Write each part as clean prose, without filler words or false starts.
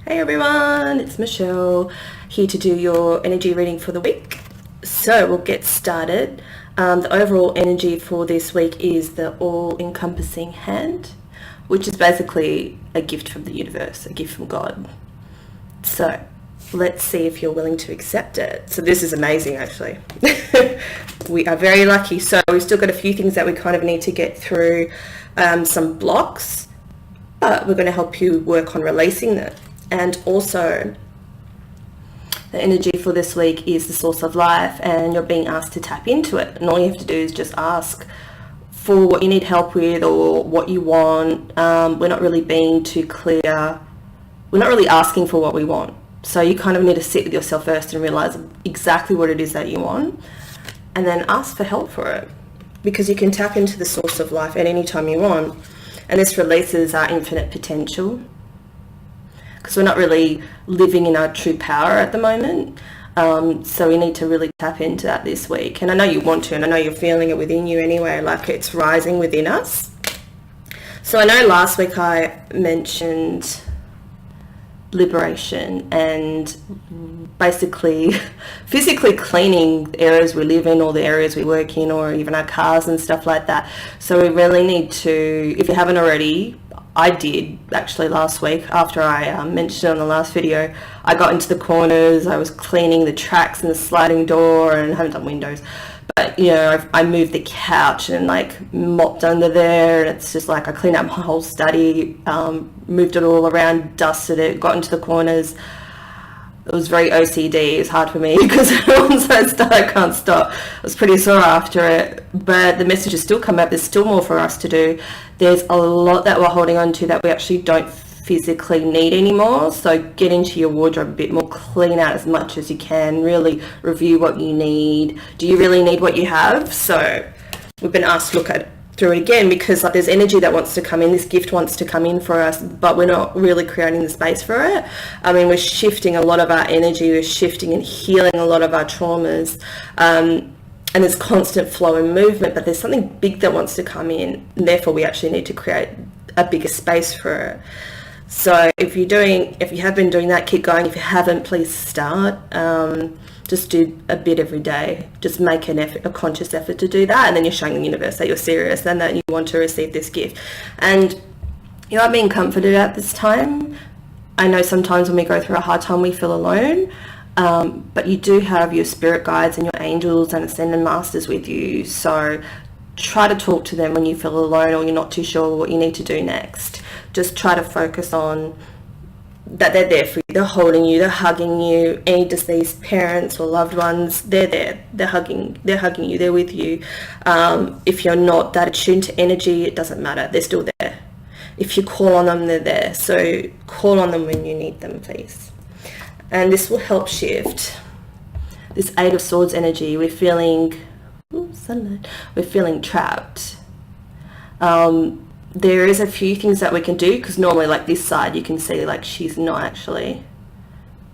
Hey everyone, it's Michelle here to do your energy reading for the week. So we'll get started. The overall energy for this week is the all-encompassing hand, which is basically a gift from the universe, a gift from God. So let's see if you're willing to accept it. So this is amazing, actually. We are very lucky. So we've still got a few things that we kind of need to get through, some blocks, but we're going to help you work on releasing them. And also, the energy for this week is the source of life, and you're being asked to tap into it. And all you have to do is just ask for what you need help with or what you want. We're not really being too clear. We're not really asking for what we want. So you kind of need to sit with yourself first and realize exactly what it is that you want, and then ask for help for it. Because you can tap into the source of life at any time you want. And this releases our infinite potential. Because we're not really living in our true power at the moment. So we need to really tap into that this week. And I know you want to, and I know you're feeling it within you anyway, like it's rising within us. So I know last week I mentioned liberation and basically physically cleaning the areas we live in or the areas we work in or even our cars and stuff like that. So we really need to, if you haven't already, I did actually last week after I mentioned it on the last video. I got into the corners, I was cleaning the tracks and the sliding door, and I haven't done windows, but you know, I moved the couch and like mopped under there, and it's just like I cleaned up my whole study, moved it all around, dusted it, got into the corners. It was very OCD. It's hard for me because once I start, I can't stop. I was pretty sore after it, but the messages still come up. There's still more for us to do. There's a lot that we're holding on to that we actually don't physically need anymore. So get into your wardrobe a bit more, clean out as much as you can, really review what you need. Do you really need what you have? So we've been asked to look at through it again, because like there's energy that wants to come in, this gift wants to come in for us, but we're not really creating the space for it. I mean, we're shifting a lot of our energy, we're shifting and healing a lot of our traumas, and there's constant flow and movement, but there's something big that wants to come in, and therefore we actually need to create a bigger space for it. So if you have been doing that, keep going. If you haven't, please start. Just do a bit every day. Just make an effort, a conscious effort to do that, and then you're showing the universe that you're serious and that you want to receive this gift. And you are being comforted at this time. I know sometimes when we go through a hard time, we feel alone, but you do have your spirit guides and your angels and ascended masters with you. So try to talk to them when you feel alone or you're not too sure what you need to do next. Just try to focus on that they're there for you, they're holding you, they're hugging you. Any deceased parents or loved ones, they're there, they're hugging you, they're with you. If you're not that attuned to energy, it doesn't matter, they're still there. If you call on them, they're there. So call on them when you need them, please. And this will help shift this Eight of Swords energy. We're feeling trapped. There is a few things that we can do, because normally like this side you can see like she's not actually,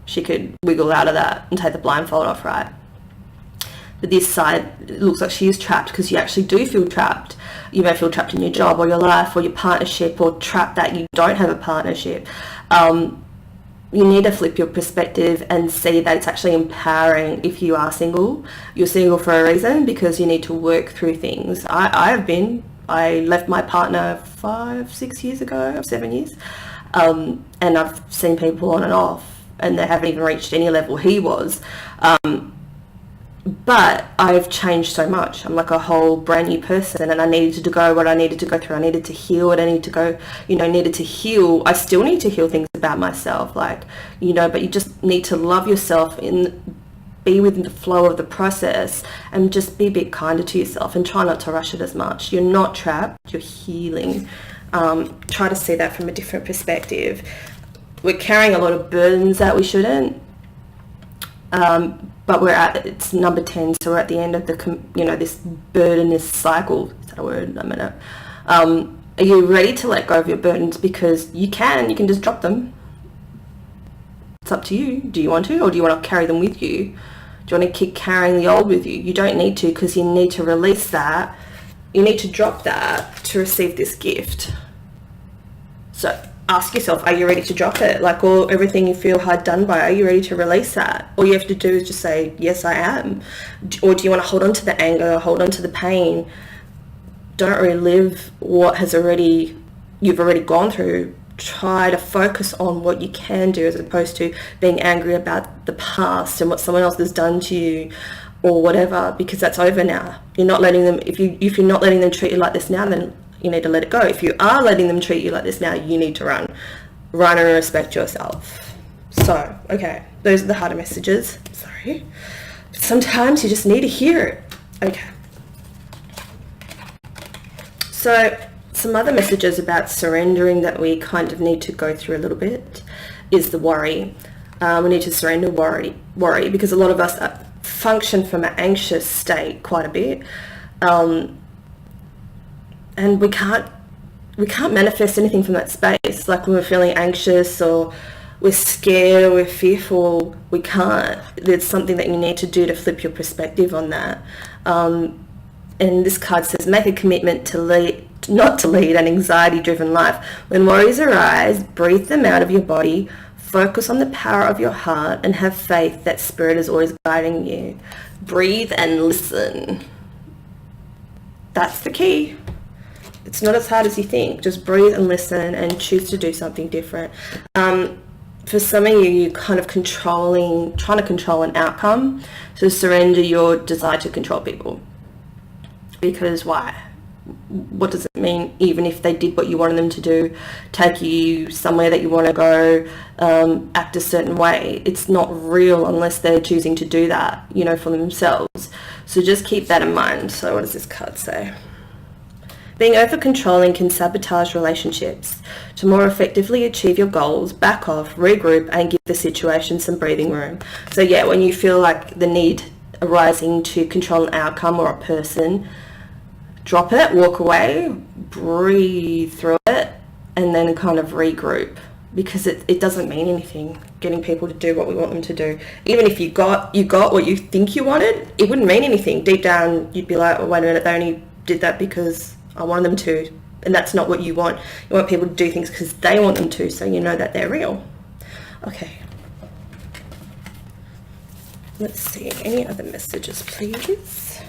she could wiggle out of that and take the blindfold off, right? But this side, it looks like she is trapped, because you actually do feel trapped. You may feel trapped in your job or your life or your partnership, or trapped that you don't have a partnership. You need to flip your perspective and see that it's actually empowering. If you are single, you're single for a reason, because you need to work through things. I left my partner 5-6 years ago, 7 years, and I've seen people on and off, and they haven't even reached any level he was. But I've changed so much. I'm like a whole brand new person, and I needed to go what I needed to go through. I needed to heal what I needed to go, needed to heal. I still need to heal things about myself, but you just need to love yourself and be within the flow of the process, and just be a bit kinder to yourself and try not to rush it as much. You're not trapped, you're healing. Try to see that from a different perspective. We're carrying a lot of burdens that we shouldn't, but it's number 10, so we're at the end of this burden, this cycle. Is that a word? Are you ready to let go of your burdens? Because you can just drop them. It's up to you. Do you want to, or do you want to carry them with you? Do you want to keep carrying the old with you? You don't need to, because you need to release that. You need to drop that to receive this gift. So ask yourself, are you ready to drop it? Like, all everything you feel hard done by, are you ready to release that? All you have to do is just say, yes, I am. Or do you want to hold on to the anger, hold on to the pain? Don't relive what you've already gone through. Try to focus on what you can do, as opposed to being angry about the past and what someone else has done to you or whatever, because that's over now. You're not letting them, if you're not letting them treat you like this now, then you need to let it go. If you are letting them treat you like this now, you need to run and respect yourself. So, okay, those are the harder messages. Sorry. Sometimes you just need to hear it. Okay. So, some other messages about surrendering that we kind of need to go through a little bit is the worry. We need to surrender worry, because a lot of us function from an anxious state quite a bit. And we can't manifest anything from that space. Like, when we're feeling anxious or we're scared or we're fearful, we can't. There's something that you need to do to flip your perspective on that. And this card says, make a commitment not to lead an anxiety-driven life. When worries arise, breathe them out of your body, focus on the power of your heart, and have faith that Spirit is always guiding you. Breathe and listen. That's the key. It's not as hard as you think. Just breathe and listen and choose to do something different. For some of you, you're kind of trying to control an outcome. So surrender your desire to control people. Because why? What does it mean, even if they did what you wanted them to do, take you somewhere that you want to go, act a certain way? It's not real unless they're choosing to do that, for themselves. So just keep that in mind. So what does this card say? Being over-controlling can sabotage relationships. To more effectively achieve your goals, back off, regroup, and give the situation some breathing room. So yeah, when you feel like the need arising to control an outcome or a person, drop it, walk away, breathe through it, and then kind of regroup, because it doesn't mean anything getting people to do what we want them to do. Even if you got what you think you wanted, it wouldn't mean anything. Deep down, you'd be like, oh, wait a minute, they only did that because I wanted them to, and that's not what you want. You want people to do things because they want them to, so you know that they're real. Okay. Let's see, any other messages, please?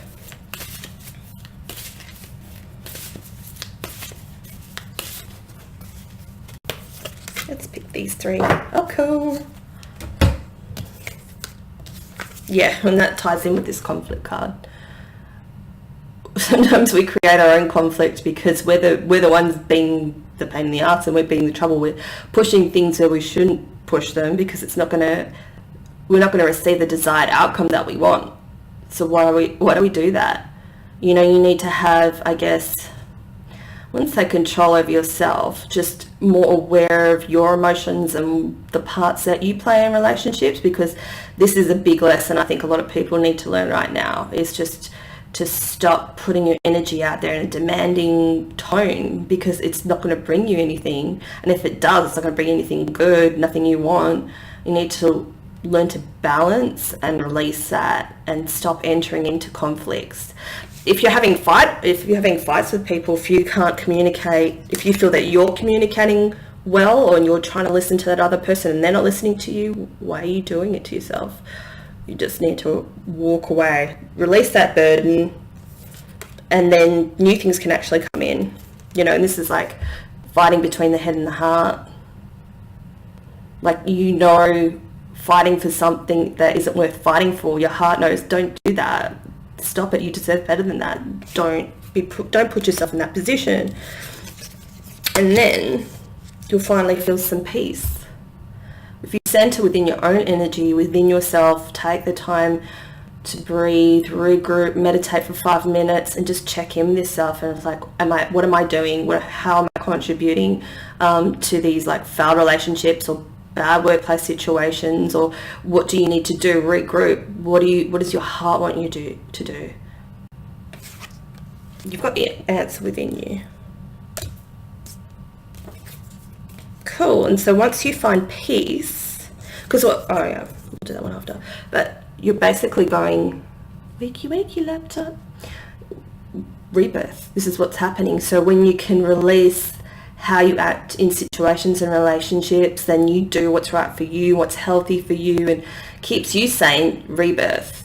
Let's pick these three. Oh, cool. Yeah, and that ties in with this conflict card. Sometimes we create our own conflict because we're the ones being the pain in the arse, and we're being the trouble. We're pushing things where we shouldn't push them, because we're not going to receive the desired outcome that we want. So why do we do that? You need to have, I guess, I wouldn't say control over yourself, just more aware of your emotions and the parts that you play in relationships, because this is a big lesson I think a lot of people need to learn right now, is just to stop putting your energy out there in a demanding tone, because it's not going to bring you anything. And if it does, it's not going to bring anything good, nothing you want. You need to learn to balance and release that and stop entering into conflicts. If you're having fights with people, if you can't communicate, if you feel that you're communicating well, or you're trying to listen to that other person and they're not listening to you, why are you doing it to yourself? You just need to walk away, release that burden, and then new things can actually come in. And this is like fighting between the head and the heart. Like, fighting for something that isn't worth fighting for. Your heart knows, don't do that. Stop it. You deserve better than that. Don't put yourself in that position. And then you'll finally feel some peace. If you center within your own energy, within yourself, take the time to breathe, regroup, meditate for 5 minutes, and just check in with yourself. And it's like, what am I doing? How am I contributing to these like failed relationships or bad workplace situations? Or what do you need to do? Regroup. What does your heart want you to do? You've got the answer within you. Cool. And so once you find peace, we'll do that one after, but you're basically going, wakey laptop, rebirth. This is what's happening. So when you can release how you act in situations and relationships, then you do what's right for you, what's healthy for you, and keeps you sane. Rebirth.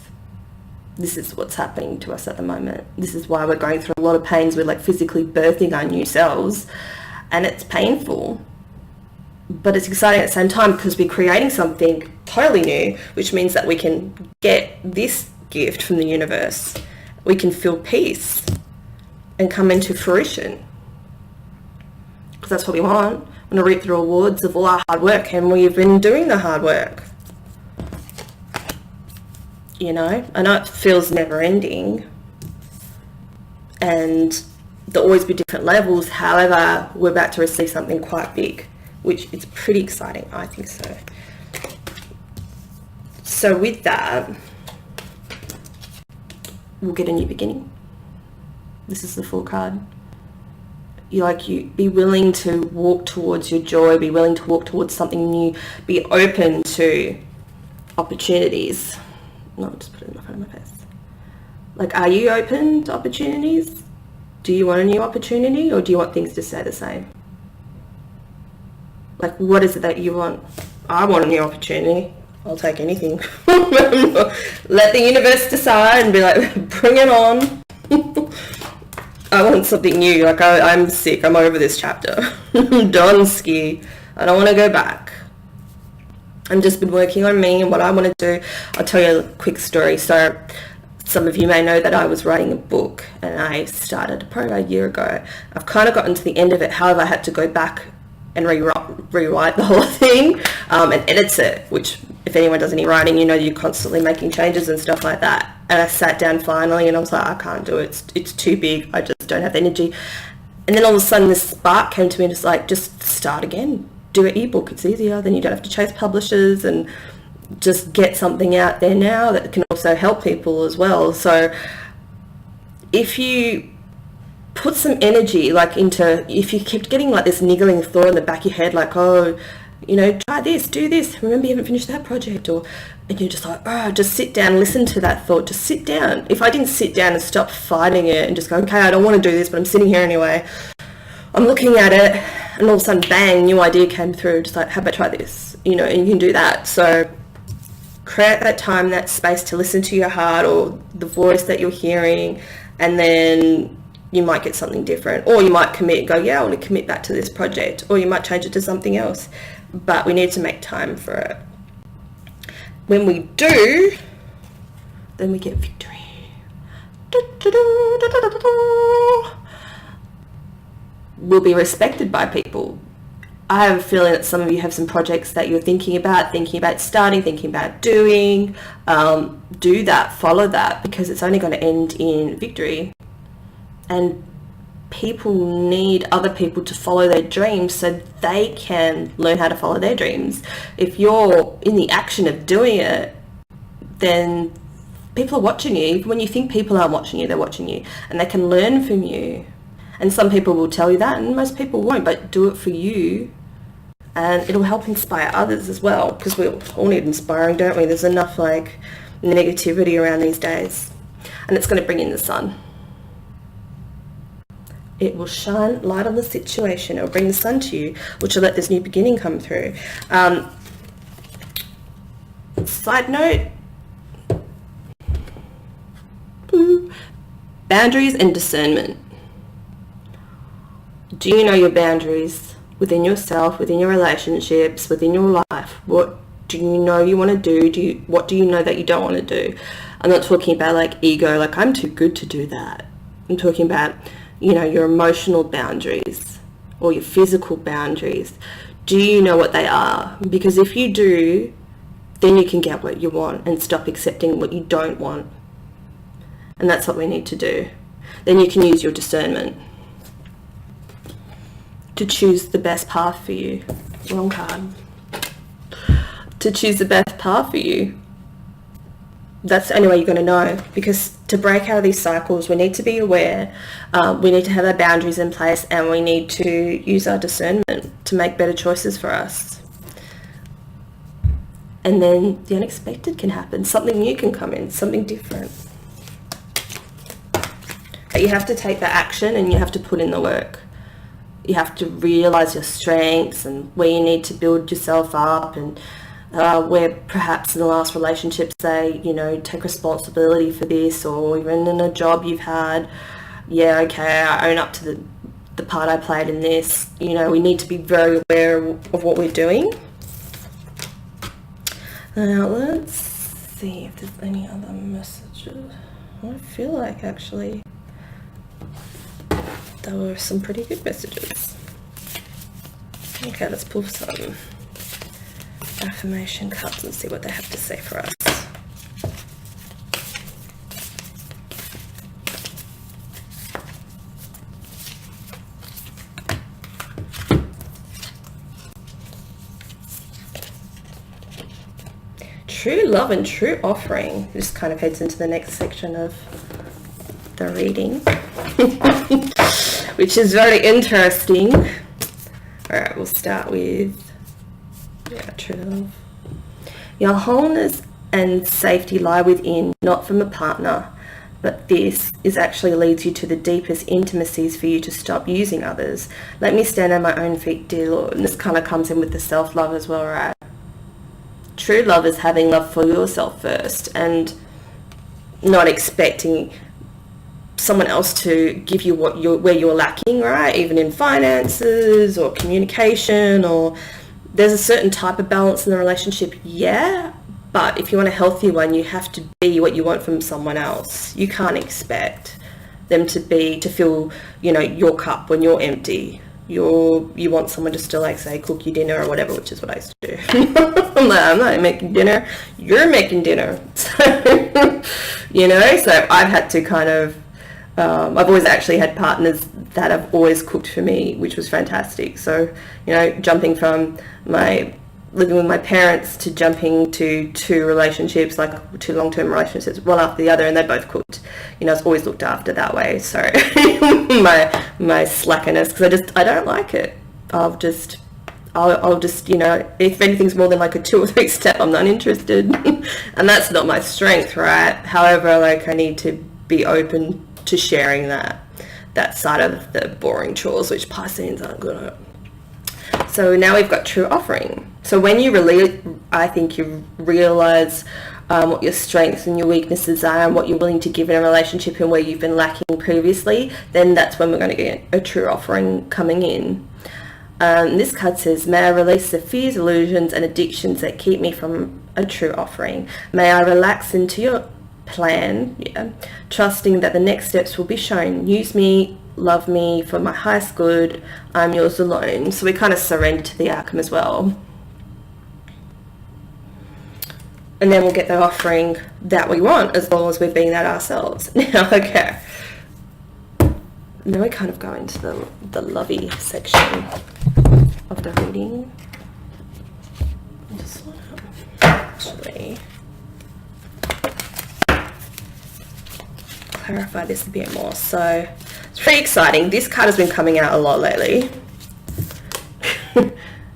This is what's happening to us at the moment. This is why we're going through a lot of pains. We're like physically birthing our new selves, and it's painful, but it's exciting at the same time because we're creating something totally new, which means that we can get this gift from the universe. We can feel peace and come into fruition, because that's what we want. We want to reap the rewards of all our hard work, and we've been doing the hard work. You know, I know it feels never ending, and there'll always be different levels. However, we're about to receive something quite big, which is pretty exciting. I think so. So with that, we'll get a new beginning. This is the Fool card. You be willing to walk towards your joy, be willing to walk towards something new, be open to opportunities. No, just put it in front of my face. Like, are you open to opportunities? Do you want a new opportunity, or do you want things to stay the same? Like, what is it that you want? I want a new opportunity. I'll take anything. Let the universe decide and be like, bring it on. I want something new. Like, I'm sick. I'm over this chapter. I'm done ski. I don't want to go back. I've just been working on me and what I want to do. I'll tell you a quick story. So some of you may know that I was writing a book, and I started probably a year ago. I've kind of gotten to the end of it. However, I had to go back and rewrite the whole thing and edit it, which if anyone does any writing, you know, you're constantly making changes and stuff like that. And I sat down finally and I was like, I can't do it. It's too big. I just don't have the energy. And then all of a sudden this spark came to me, just like, just start again. Do an ebook. It's easier. Then you don't have to chase publishers, and just get something out there now that can also help people as well. So if you put some energy like into, if you kept getting like this niggling thought in the back of your head, like, oh, you know, try this, do this, remember you haven't finished that project, or, and you're just like, oh, just sit down, listen to that thought, just sit down. If I didn't sit down and stop fighting it and just go, okay, I don't want to do this, but I'm sitting here anyway, I'm looking at it, and all of a sudden, bang, new idea came through, just like, how about try this, you know, and you can do that. So create that time, that space to listen to your heart or the voice that you're hearing, and then you might get something different, or you might commit and go, yeah, I want to commit back to this project, or you might change it to something else, but we need to make time for it. When we do, then we get victory. We'll be respected by people. I have a feeling that some of you have some projects that you're thinking about starting, thinking about doing. Do that, follow that, because it's only going to end in victory. And people need other people to follow their dreams so they can learn how to follow their dreams. If you're in the action of doing it, then people are watching you. Even when you think people aren't watching you, they're watching you, and they can learn from you. And some people will tell you that, and most people won't, but do it for you, and it'll help inspire others as well, because we all need inspiring, don't we? There's enough like negativity around these days, and it's going to bring in the sun. It will shine light on the situation. It will bring the sun to you, which will let this new beginning come through. Side note, boundaries and discernment. Do you know your boundaries within yourself, within your relationships, within your life? What do you know you want to do? What do you know that you don't want to do? I'm not talking about like ego, like I'm too good to do that. I'm talking about, you know, your emotional boundaries or your physical boundaries. Do you know what they are? Because if you do, then you can get what you want and stop accepting what you don't want. And that's what we need to do. Then you can use your discernment to choose the best path for you. Wrong card. To choose the best path for you. That's the only way you're going to know, because to break out of these cycles, we need to be aware, we need to have our boundaries in place, and we need to use our discernment to make better choices for us. And then the unexpected can happen. Something new can come in, something different. But you have to take the action and you have to put in the work. you have to realize your strengths and where you need to build yourself up, and where perhaps in the last relationship, say, you know, take responsibility for this, or even in a job you've had, yeah, okay, I own up to the part I played in this. You know, we need to be very aware of what we're doing. Now let's see if there's any other messages. I feel like actually there were some pretty good messages. Okay, let's pull some affirmation cards and see what they have to say for us. True love and true offering. This kind of heads into the next section of the reading, which is very interesting. All right, we'll start with true love. Your wholeness and safety lie within, not from a partner, but this is actually leads you to the deepest intimacies for you to stop using others. Let me stand on my own feet, dear Lord. And this kind of comes in with the self-love as well, right? True love is having love for yourself first and not expecting someone else to give you where you're lacking, right? Even in finances or communication, or there's a certain type of balance in the relationship, yeah, but if you want a healthy one, you have to be what you want from someone else. You can't expect them to fill, you know, your cup when you're empty. You want someone just to, like, say, cook you dinner or whatever, which is what I used to do. I'm not making dinner, you're making dinner. So, you know, so I've had to kind of, I've always actually had partners that have always cooked for me, which was fantastic. So, you know, jumping from living with my parents to jumping to two relationships, like two long-term relationships, one after the other, and they both cooked. You know, it's always looked after that way. So my slackerness, because I don't like it. I'll just, you know, if anything's more than like a 2 or 3 step, I'm not interested. And that's not my strength, right? However, like, I need to be open to sharing that side of the boring chores, which Pisceans aren't good at. So now we've got true offering. So when you really, I think you realize what your strengths and your weaknesses are and what you're willing to give in a relationship and where you've been lacking previously, then that's when we're going to get a true offering coming in. This card says, may I release the fears, illusions and addictions that keep me from a true offering. May I relax into your plan, trusting that the next steps will be shown. Use me, love me for my highest good. I'm yours alone. So we kind of surrender to the outcome as well. And then we'll get the offering that we want, as long as we're being that ourselves. Now, okay. Now we kind of go into the lovey section of the reading. I just want to actually clarify this a bit more. So it's pretty exciting. This card has been coming out a lot lately.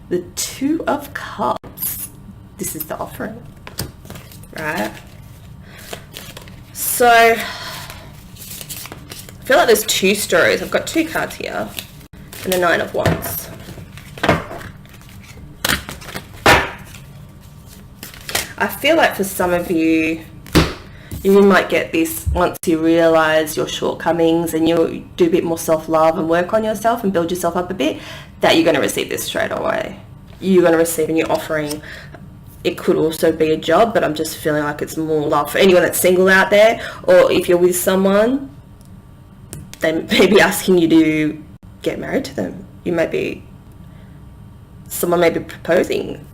The Two of Cups. This is the offering, right? So I feel like there's 2 stories. I've got 2 cards here and a 9 of Wands. I feel like for some of you, you might get this once you realize your shortcomings and you do a bit more self-love and work on yourself and build yourself up a bit, that you're going to receive this straight away. You're going to receive a new offering. It could also be a job, but I'm just feeling like it's more love for anyone that's single out there, or if you're with someone, they may be asking you to get married to them. Someone may be proposing.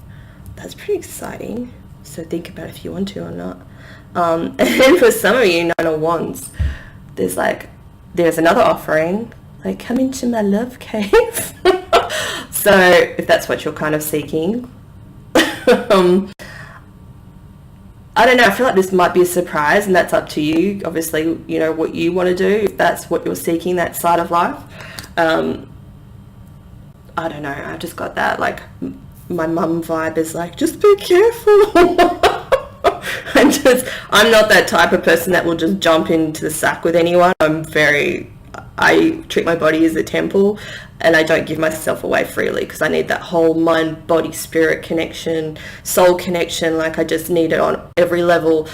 That's pretty exciting. So think about if you want to or not. And then for some of you, 9 of Wands, there's another offering, like, come into my love cave. So if that's what you're kind of seeking, I don't know, I feel like this might be a surprise, and that's up to you. Obviously, you know what you want to do, if that's what you're seeking, that side of life. I don't know, I just got that, like, my mum vibe is like, just be careful. I'm not that type of person that will just jump into the sack with anyone. I treat my body as a temple, and I don't give myself away freely, because I need that whole mind, body, spirit connection, soul connection. Like, I just need it on every level,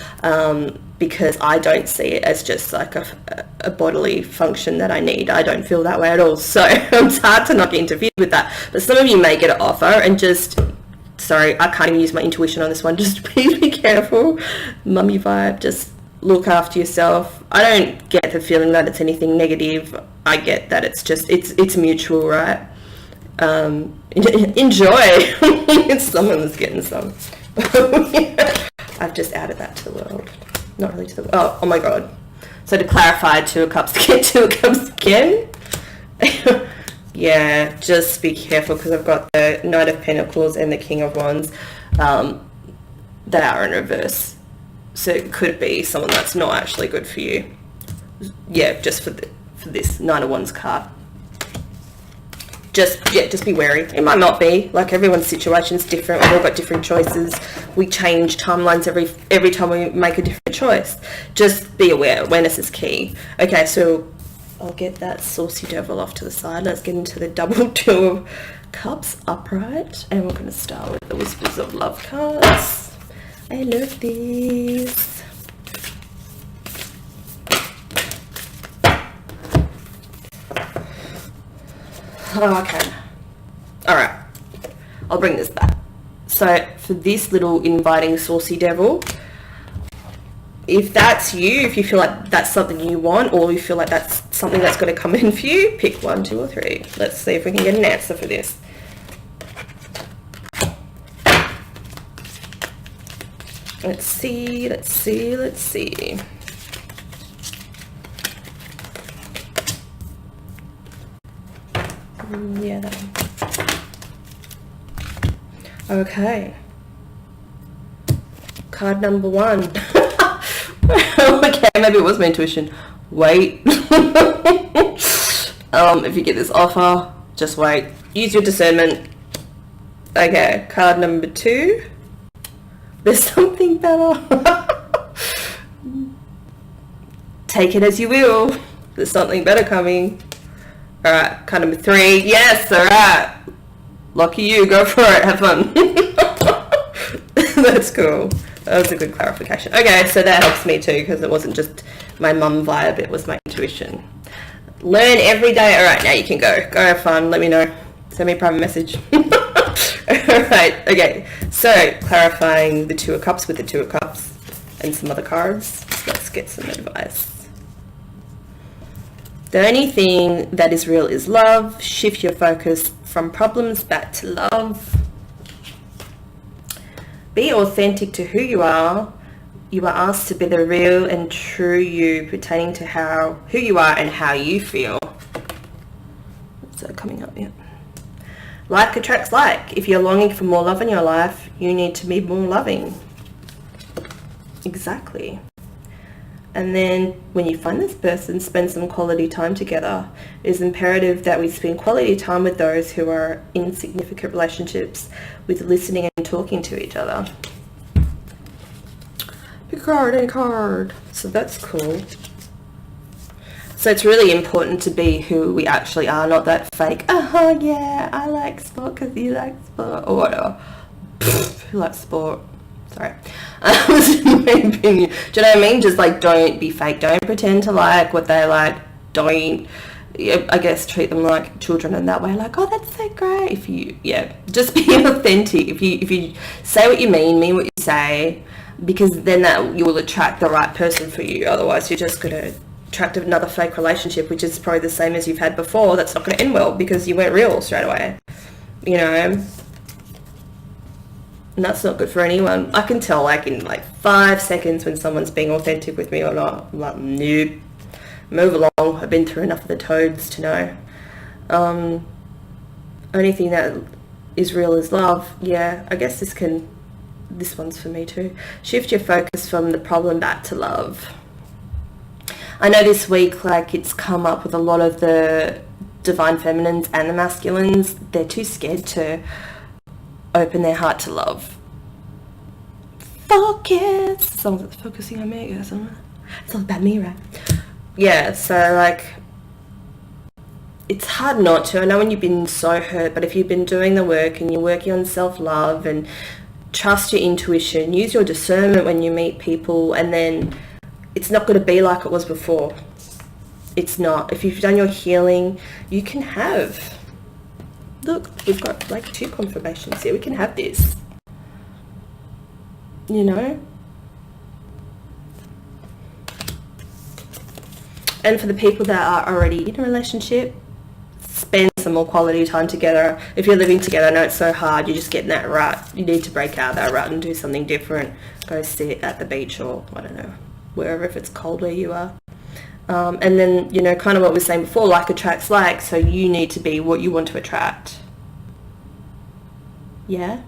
because I don't see it as just like a bodily function that I need. I don't feel that way at all. So it's hard to not get interfered with that. But some of you may get an offer and just, sorry, I can't even use my intuition on this one. Just please be careful. Mummy vibe, just look after yourself. I don't get the feeling that it's anything negative. I get that it's just, it's mutual, right? Enjoy. Someone that's getting some. I've just added that to the world. Not really to the world. Oh my god. So to clarify, 2 of Cups to get 2 of Cups again. Yeah, just be careful, because I've got the Knight of Pentacles and the King of Wands that are in reverse. So it could be someone that's not actually good for you. Yeah, just for this Knight of Wands card. Just be wary. It might not be. Like, everyone's situation's different. We've all got different choices. We change timelines every time we make a different choice. Just be aware. Awareness is key. Okay, so I'll get that saucy devil off to the side. Let's get into the double 2 of Cups upright, and we're going to start with the Whispers of Love cards. I love these. Oh, okay. Alright. I'll bring this back. So, for this little inviting saucy devil, if that's you, if you feel like that's something you want, or you feel like that's something that's going to come in for you, pick 1, 2, or 3. Let's see if we can get an answer for this. Let's see. Yeah. Okay. Card number 1. Okay, maybe it was my intuition. Wait. If you get this offer, just wait. Use your discernment. Okay, card number 2. There's something better. Take it as you will. There's something better coming. Alright, card number 3. Yes, alright. Lucky you, go for it, have fun. That's cool. That was a good clarification. Okay, so that helps me too, because it wasn't just my mum vibe, it was my intuition. Learn every day. Alright, now you can go. Go have fun, let me know. Send me a private message. Alright, okay. So, clarifying the 2 of Cups with the 2 of Cups and some other cards. Let's get some advice. The only thing that is real is love. Shift your focus from problems back to love. Be authentic to who you are. You are asked to be the real and true you, pertaining to who you are and how you feel. So coming up, yeah. Like attracts like. If you're longing for more love in your life, you need to be more loving. Exactly. And then when you find this person, spend some quality time together. It is imperative that we spend quality time with those who are in significant relationships, with listening and talking to each other. Pick a card, any card. So that's cool. So it's really important to be who we actually are, not that fake, oh yeah, I like sport because you like sport, or whatever. Who likes sport? Sorry. In my opinion. Do you know what I mean? Just like, don't be fake. Don't pretend to like what they like. Don't, I guess, treat them like children in that way. Like, oh, that's so great. If you, just be authentic. If you say what you mean what you say, because then that you will attract the right person for you. Otherwise, you're just going to attract another fake relationship, which is probably the same as you've had before. That's not going to end well because you weren't real straight away. You know? And that's not good for anyone. I can tell like in like 5 seconds when someone's being authentic with me or not. I'm like, nope. Move along. I've been through enough of the toads to know. Only thing that is real is love. Yeah, I guess this one's for me too. Shift your focus from the problem back to love. I know this week, like, it's come up with a lot of the divine feminines and the masculines. They're too scared to open their heart to love. Focus. Someone's that's focusing on me. It's all about me, right? Yeah, so like, it's hard not to. I know when you've been so hurt, but if you've been doing the work and you're working on self-love and trust your intuition, use your discernment when you meet people, and then it's not going to be like it was before. It's not. If you've done your healing, you can have, look, we've got like 2 confirmations here. We can have this, you know. And for the people that are already in a relationship, spend some more quality time together. If you're living together, I know it's so hard, you're just getting that rut. You need to break out of that rut and do something different. Go sit at the beach or, I don't know, wherever, if it's cold where you are. And then, you know, kind of what we were saying before, like attracts like, so you need to be what you want to attract. Yeah?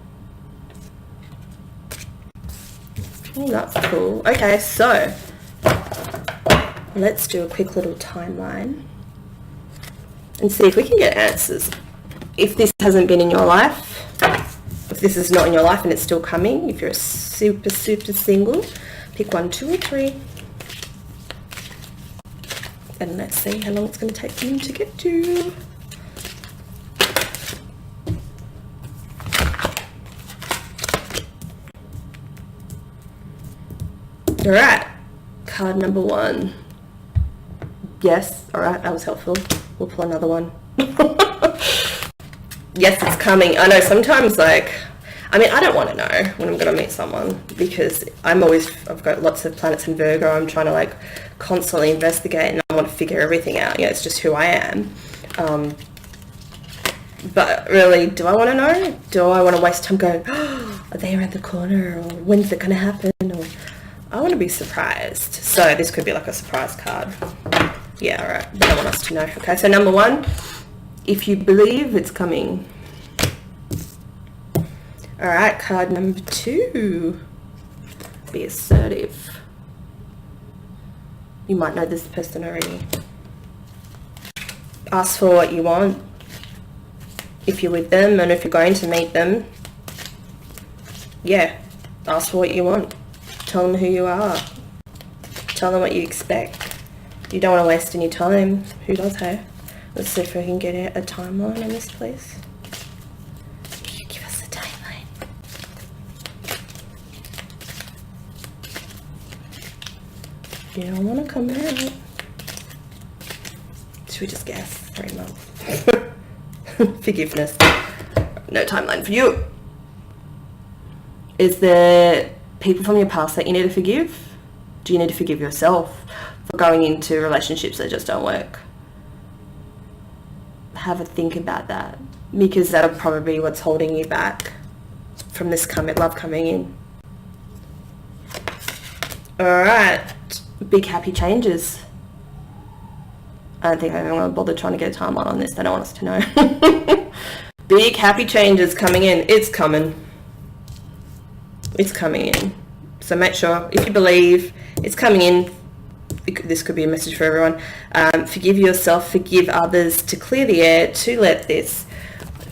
Oh, that's cool. Okay, so let's do a quick little timeline and see if we can get answers. If this hasn't been in your life, if this is not in your life and it's still coming, if you're super single, pick 1, 2, or 3. And let's see how long it's going to take them to get to. All right, card number 1. Yes, all right, that was helpful. We'll pull another one. Yes, it's coming. I know sometimes, like, I mean, I don't want to know when I'm going to meet someone, because I've got lots of planets in Virgo. I'm trying to like constantly investigate, and I want to figure everything out. Yeah, it's just who I am. But really, do I want to know? Do I want to waste time going, oh, are they around the corner, or when's it going to happen? Or I want to be surprised. So this could be like a surprise card. Yeah, all right. They don't want us to know. Okay, so number 1, if you believe, it's coming. All right, card number 2, be assertive. You might know this person already. Ask for what you want. If you're with them and if you're going to meet them, yeah, ask for what you want. Tell them who you are. Tell them what you expect. You don't want to waste any time. Who does, hey? Let's see if I can get a timeline on this, please. Can you give us a timeline? You don't want to come out. Should we just guess? 3 months. Forgiveness. No timeline for you. Is there people from your past that you need to forgive? Do you need to forgive yourself for going into relationships that just don't work? Have a think about that, because that'll probably be what's holding you back from this love coming in. Alright, big happy changes. I don't think I'm going to bother trying to get a timeline on this. They don't want us to know. Big happy changes coming in. It's coming. It's coming in. So make sure, if you believe, it's coming in. This could be a message for everyone. Forgive yourself, forgive others, to clear the air, to let this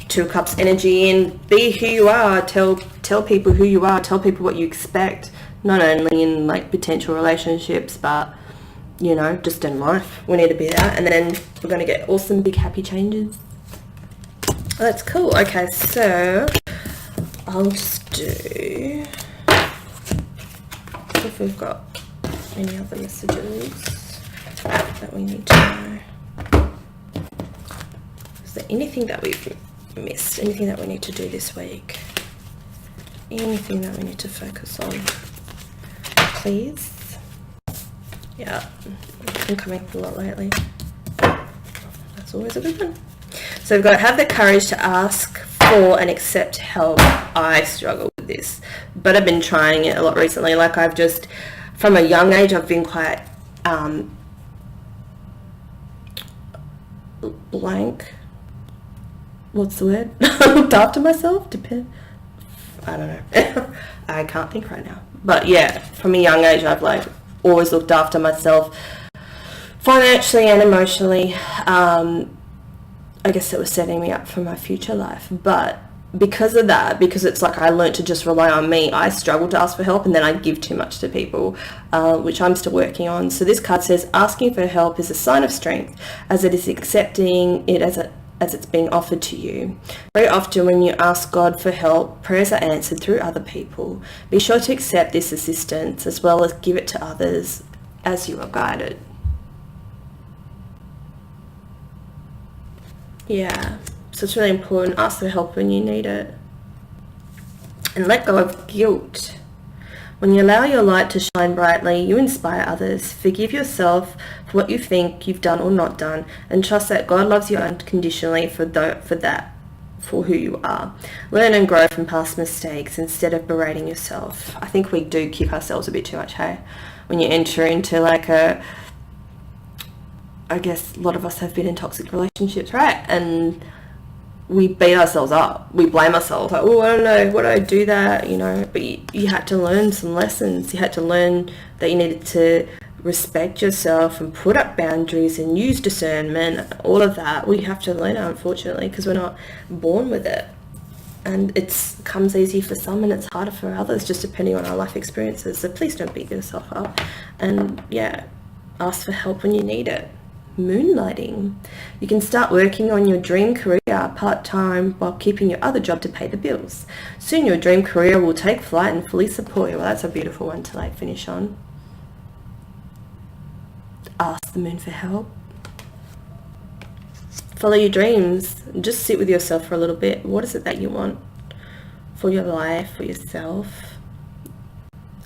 2 of Cups energy in. Be who you are. Tell people who you are. Tell people what you expect. Not only in like potential relationships, but you know, just in life. We need to be that. And then we're going to get awesome big happy changes. Oh, that's cool. Okay, so I'll just do, if we've got any other messages that we need to know. Is there anything that we've missed? Anything that we need to do this week? Anything that we need to focus on? Please. Yeah, it's been coming up a lot lately. That's always a good one. So we've got to have the courage to ask for and accept help. I struggle with this, but I've been trying it a lot recently. Like I've just, from a young age, I've been quite blank. What's the word? Looked after myself? I don't know. I can't think right now. But yeah, from a young age, I've like always looked after myself financially and emotionally. I guess it was setting me up for my future life. But because of that, because it's like I learned to just rely on me, I struggle to ask for help, and then I give too much to people, which I'm still working on. So this card says, asking for help is a sign of strength, as it is accepting it as it's being offered to you. Very often when you ask God for help, prayers are answered through other people. Be sure to accept this assistance as well as give it to others as you are guided. Yeah, so it's really important. Ask for help when you need it. And let go of guilt. When you allow your light to shine brightly, you inspire others. Forgive yourself for what you think you've done or not done, and trust that God loves you unconditionally for who you are. Learn and grow from past mistakes instead of berating yourself. I think we do kick ourselves a bit too much, hey? When you enter into like I guess a lot of us have been in toxic relationships, right? And we beat ourselves up. We blame ourselves. Like, oh, I don't know, why did I do that? You know, but you had to learn some lessons. You had to learn that you needed to respect yourself and put up boundaries and use discernment. All of that we have to learn, unfortunately, because we're not born with it. And it comes easy for some and it's harder for others, just depending on our life experiences. So please don't beat yourself up. And yeah, ask for help when you need it. Moonlighting. You can start working on your dream career part-time while keeping your other job to pay the bills. Soon your dream career will take flight and fully support you. Well, that's a beautiful one to like finish on. Ask the moon for help. Follow your dreams. Just sit with yourself for a little bit. What is it that you want for your life, for yourself?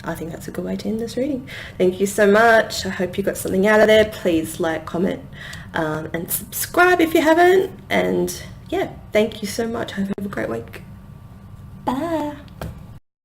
I think that's a good way to end this reading. Thank you so much. I hope you got something out of there. Please like, comment, and subscribe if you haven't. And yeah, thank you so much. I hope you have a great week. Bye.